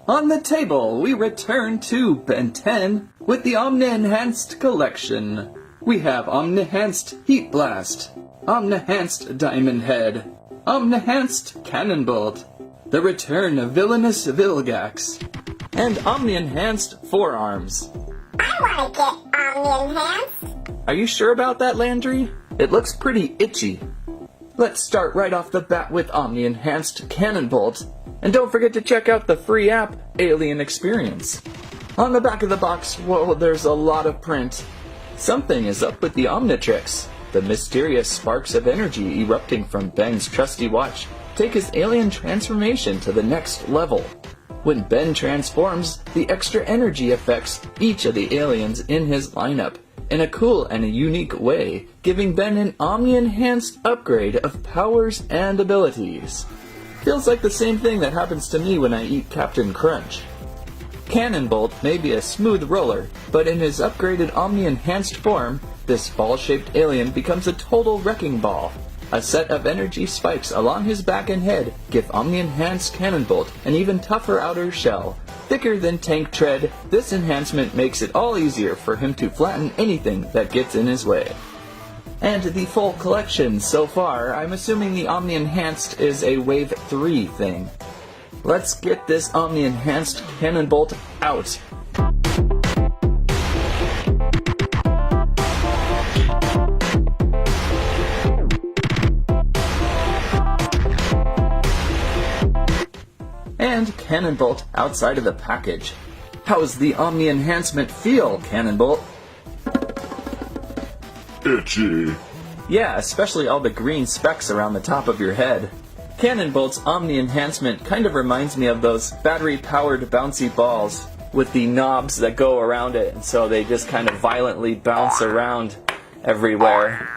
On the table, we return to Ben 10 with the Omni-Enhanced collection. We have Omni-Enhanced Heat Blast, Omni-Enhanced Diamond Head, Omni-Enhanced Cannon Bolt, the return of Villainous Vilgax, and Omni-Enhanced Forearms. I want to get Omni-Enhanced. Are you sure about that, Landry? It looks pretty itchy. Let's start right off the bat with Omni-Enhanced Cannon Bolt. And don't forget to check out the free app, Alien Experience. On the back of the box, whoa, there's a lot of print. Something is up with the Omnitrix. The mysterious sparks of energy erupting from Ben's trusty watch take his alien transformation to the next level. When Ben transforms, the extra energy affects each of the aliens in his lineup in a cool and a unique way, giving Ben an Omni-Enhanced upgrade of powers and abilities. Feels like the same thing that happens to me when I eat Captain Crunch. Cannon Bolt may be a smooth roller, but in his upgraded Omni-Enhanced form, this ball-shaped alien becomes a total wrecking ball. A set of energy spikes along his back and head give Omni-Enhanced Cannon Bolt an even tougher outer shell. Thicker than tank tread, this enhancement makes it all easier for him to flatten anything that gets in his way. And the full collection so far, I'm assuming the Omni-Enhanced is a Wave 3 thing. Let's get this Omni-Enhanced Cannon Bolt out. And Cannon Bolt outside of the package. How's the Omni-Enhancement feel, Cannon Bolt? Itchy. Yeah, especially all the green specks around the top of your head. Cannon Bolt's Omni-Enhancement kind of reminds me of those battery-powered bouncy balls with the knobs that go around it, and so they just kind of violently bounce around everywhere.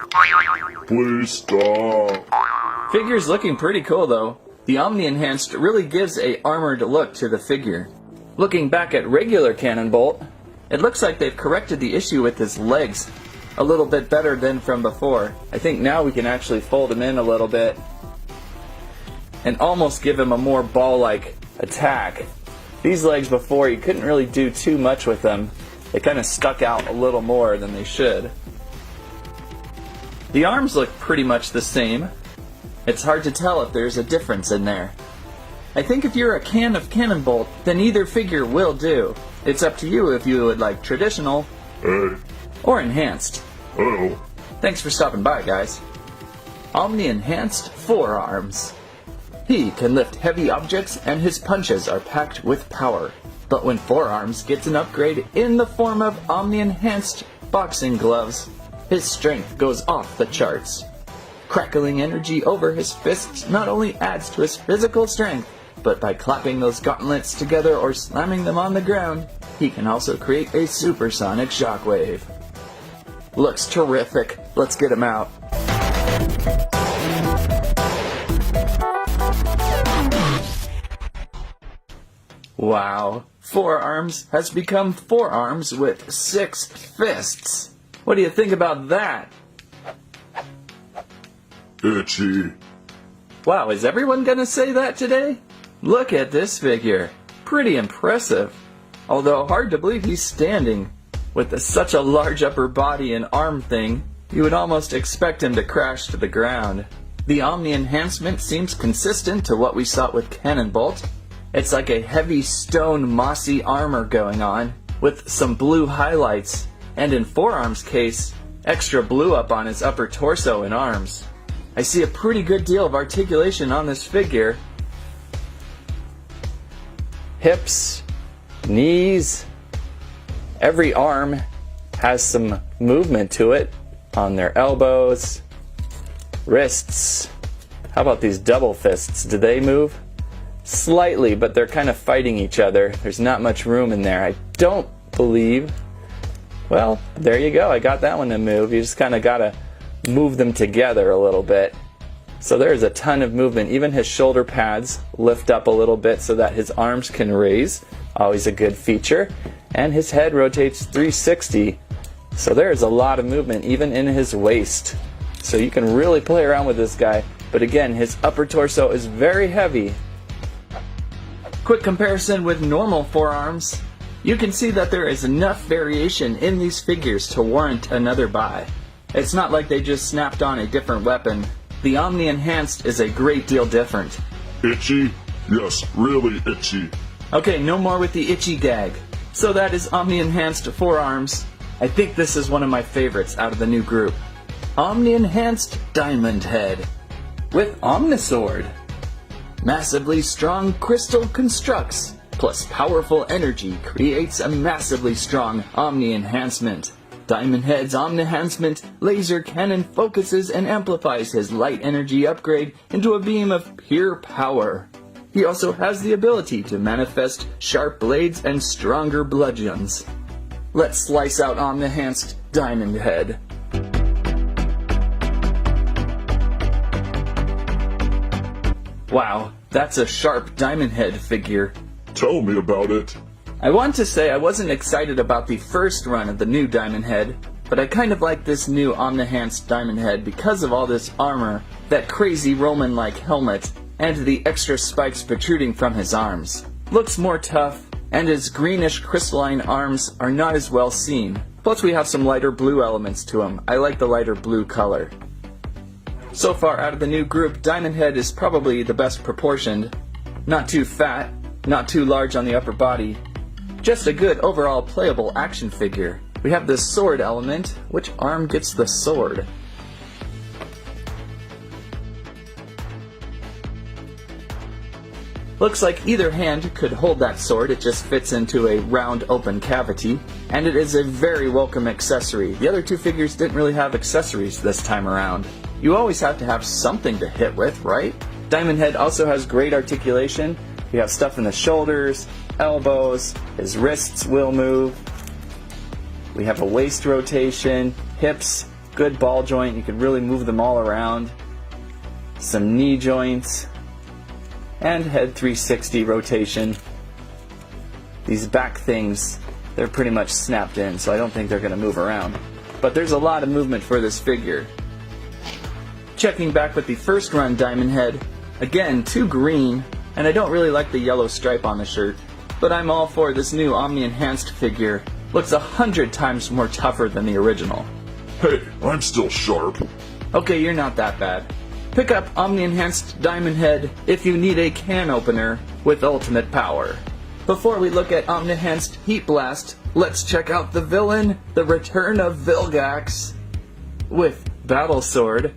Please stop. Figure's looking pretty cool though. The Omni-Enhanced really gives a armored look to the figure. Looking back at regular Cannon Bolt, it looks like they've corrected the issue with his legs a little bit better than from before. I think now we can actually fold him in a little bit and almost give him a more ball-like attack. These legs before, you couldn't really do too much with them. They kind of stuck out a little more than they should. The arms look pretty much the same. It's hard to tell if there's a difference in there. I think if you're a fan of Cannon Bolt, then either figure will do. It's up to you if you would like traditional or enhanced. Hello. Thanks for stopping by, guys. Omni-Enhanced Forearms. He can lift heavy objects and his punches are packed with power. But when Forearms gets an upgrade in the form of Omni-Enhanced boxing gloves, his strength goes off the charts. Crackling energy over his fists not only adds to his physical strength, but by clapping those gauntlets together or slamming them on the ground, he can also create a supersonic shockwave. Looks terrific. Let's get him out. Wow. Forearms has become Forearms with 6 fists. What do you think about that? Itchy. Wow, is everyone gonna say that today? Look at this figure. Pretty impressive. Although hard to believe he's standing. With such a large upper body and arm thing, you would almost expect him to crash to the ground. The Omni-Enhancement seems consistent to what we saw with Cannon Bolt. It's like a heavy stone mossy armor going on, with some blue highlights, and in Forearm's case, extra blue up on his upper torso and arms. I see a pretty good deal of articulation on this figure. Hips, knees, every arm has some movement to it on their elbows, wrists. How about these double fists? Do they move? Slightly, but they're kind of fighting each other. There's not much room in there. I don't believe. Well, there you go. I got that one to move. You just kind of got to move them together a little bit. So there's a ton of movement. Even his shoulder pads lift up a little bit so that his arms can raise. Always a good feature. And his head rotates 360. So there's a lot of movement even in his waist. So you can really play around with this guy. But again, his upper torso is very heavy. Quick comparison with normal forearms. You can see that there is enough variation in these figures to warrant another buy. It's not like they just snapped on a different weapon. The Omni Enhanced is a great deal different. Itchy? Yes, really itchy. Okay, no more with the itchy gag. So that is Omni Enhanced forearms. I think this is one of my favorites out of the new group. Omni Enhanced Diamond Head with Omnisword. Massively strong crystal constructs plus powerful energy creates a massively strong Omni Enhancement. Diamond Head's Omni Enhancement laser cannon focuses and amplifies his light energy upgrade into a beam of pure power. He also has the ability to manifest sharp blades and stronger bludgeons. Let's slice out Omni Enhanced Diamond Head. Wow, that's a sharp Diamond Head figure. Tell me about it. I want to say I wasn't excited about the first run of the new Diamond Head, but I kind of like this new Omni Enhanced Diamond Head because of all this armor, that crazy Roman-like helmet, and the extra spikes protruding from his arms. Looks more tough, and his greenish crystalline arms are not as well seen. Plus we have some lighter blue elements to him. I like the lighter blue color. So far out of the new group, Diamond Head is probably the best proportioned. Not too fat, not too large on the upper body. Just a good overall playable action figure. We have the sword element. Which arm gets the sword? Looks like either hand could hold that sword. It just fits into a round open cavity. And it is a very welcome accessory. The other two figures didn't really have accessories this time around. You always have to have something to hit with, right? Diamond Head also has great articulation. We have stuff in the shoulders, elbows, his wrists will move. We have a waist rotation, hips, good ball joint, you can really move them all around. Some knee joints, and head 360 rotation. These back things, they're pretty much snapped in, so I don't think they're going to move around. But there's a lot of movement for this figure. Checking back with the first run Diamond Head, again, too green, and I don't really like the yellow stripe on the shirt, but I'm all for this new Omni Enhanced figure. Looks 100 times more tougher than the original. Hey, I'm still sharp. Okay, you're not that bad. Pick up Omni Enhanced Diamond Head if you need a can opener with ultimate power. Before we look at Omni Enhanced Heat Blast, let's check out the villain, the return of Vilgax with Battle Sword.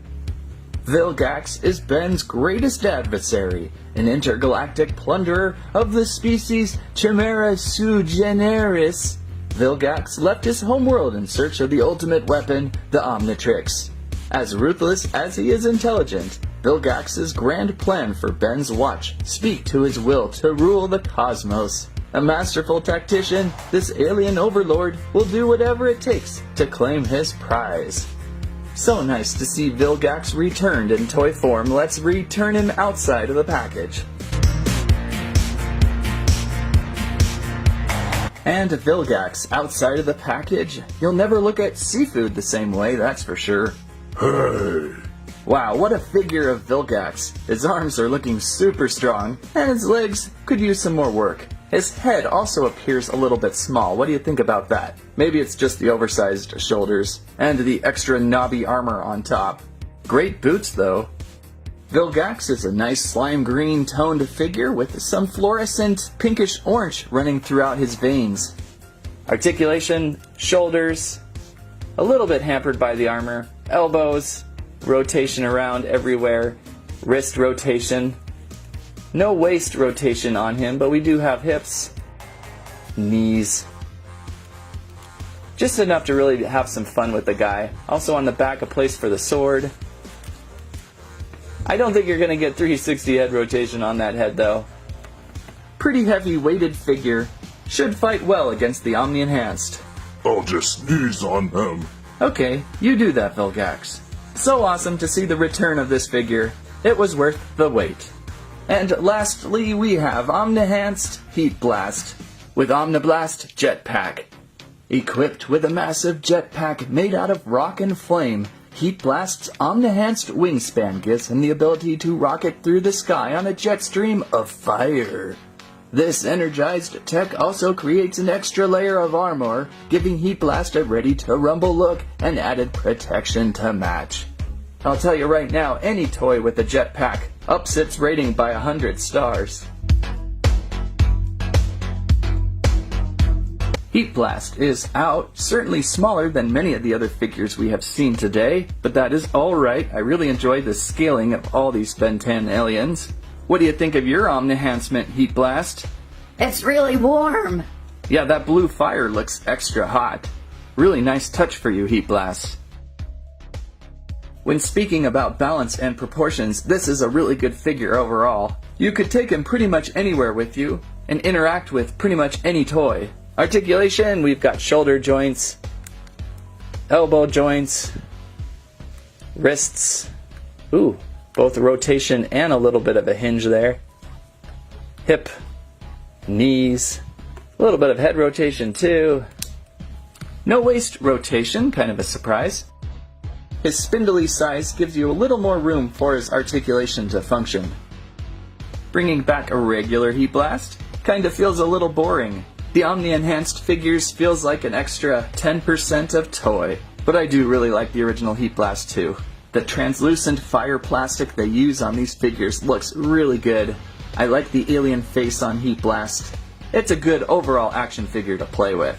Vilgax is Ben's greatest adversary, an intergalactic plunderer of the species Chimera sui generis. Vilgax left his homeworld in search of the ultimate weapon, the Omnitrix. As ruthless as he is intelligent, Vilgax's grand plan for Ben's watch speak to his will to rule the cosmos. A masterful tactician, this alien overlord will do whatever it takes to claim his prize. So nice to see Vilgax returned in toy form. Let's return him outside of the package. And Vilgax outside of the package. You'll never look at seafood the same way, that's for sure. Hey. Wow, what a figure of Vilgax. His arms are looking super strong, and his legs could use some more work. His head also appears a little bit small. What do you think about that? Maybe it's just the oversized shoulders and the extra knobby armor on top. Great boots though. Vilgax is a nice slime green toned figure with some fluorescent pinkish orange running throughout his veins. Articulation, shoulders, a little bit hampered by the armor, elbows, rotation around everywhere, wrist rotation. No waist rotation on him, but we do have hips, knees. Just enough to really have some fun with the guy. Also on the back, a place for the sword. I don't think you're going to get 360 head rotation on that head though. Pretty heavy weighted figure. Should fight well against the Omni Enhanced. I'll just sneeze on them. Okay, you do that, Vilgax. So awesome to see the return of this figure. It was worth the wait. And lastly, we have Omni Enhanced Heat Blast with Omniblast Jetpack. Equipped with a massive jetpack made out of rock and flame, Heat Blast's Omni Enhanced wingspan gives him the ability to rocket through the sky on a jet stream of fire. This energized tech also creates an extra layer of armor, giving Heat Blast a ready-to-rumble look and added protection to match. I'll tell you right now, any toy with a jetpack ups its rating by 100 stars. Heat Blast is out, certainly smaller than many of the other figures we have seen today, but that is alright. I really enjoy the scaling of all these Ben 10 aliens. What do you think of your Omnihancement, Heat Blast? It's really warm. Yeah, that blue fire looks extra hot. Really nice touch for you, Heat Blast. When speaking about balance and proportions, this is a really good figure overall. You could take him pretty much anywhere with you, and interact with pretty much any toy. Articulation, we've got shoulder joints, elbow joints, wrists, both rotation and a little bit of a hinge there, hip, knees, a little bit of head rotation too, no waist rotation, kind of a surprise. His spindly size gives you a little more room for his articulation to function. Bringing back a regular Heat Blast kind of feels a little boring. The Omni-Enhanced figures feels like an extra 10% of toy, but I do really like the original Heat Blast too. The translucent fire plastic they use on these figures looks really good. I like the alien face on Heat Blast. It's a good overall action figure to play with.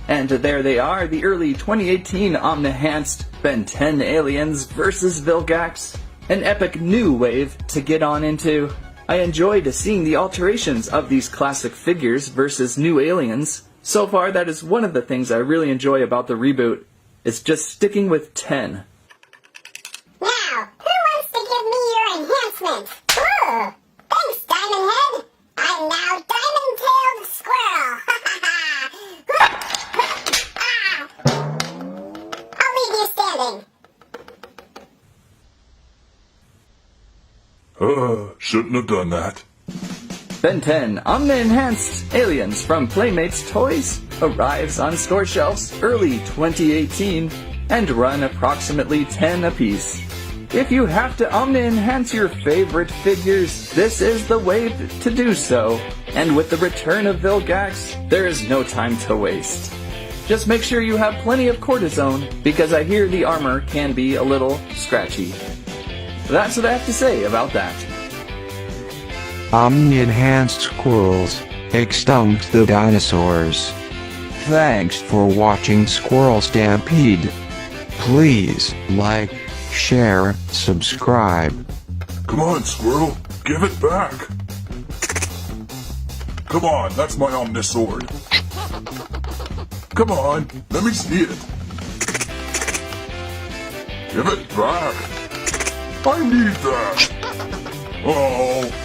And there they are, the early 2018 Omni-Enhanced Ben 10 aliens versus Vilgax. An epic new wave to get on into. I enjoyed seeing the alterations of these classic figures versus new aliens. So far, that is one of the things I really enjoy about the reboot. It's just sticking with 10. Now, who wants to give me your enhancement? Ooh, thanks, Diamond Head. I'm now Diamond-tailed Squirrel. I'll leave you standing. Shouldn't have done that. Ben 10 Omni-Enhanced Aliens from Playmates Toys arrives on store shelves early 2018 and run approximately 10 apiece. If you have to Omni-Enhance your favorite figures, this is the wave to do so. And with the return of Vilgax, there is no time to waste. Just make sure you have plenty of cortisone, because I hear the armor can be a little scratchy. That's what I have to say about that. Omni-enhanced squirrels extinct the dinosaurs. Thanks for watching Squirrel Stampede. Please like, share, subscribe. Come on, Squirrel. Give it back. Come on, that's my Omnisword. Come on, let me see it. Give it back. I need that. Oh.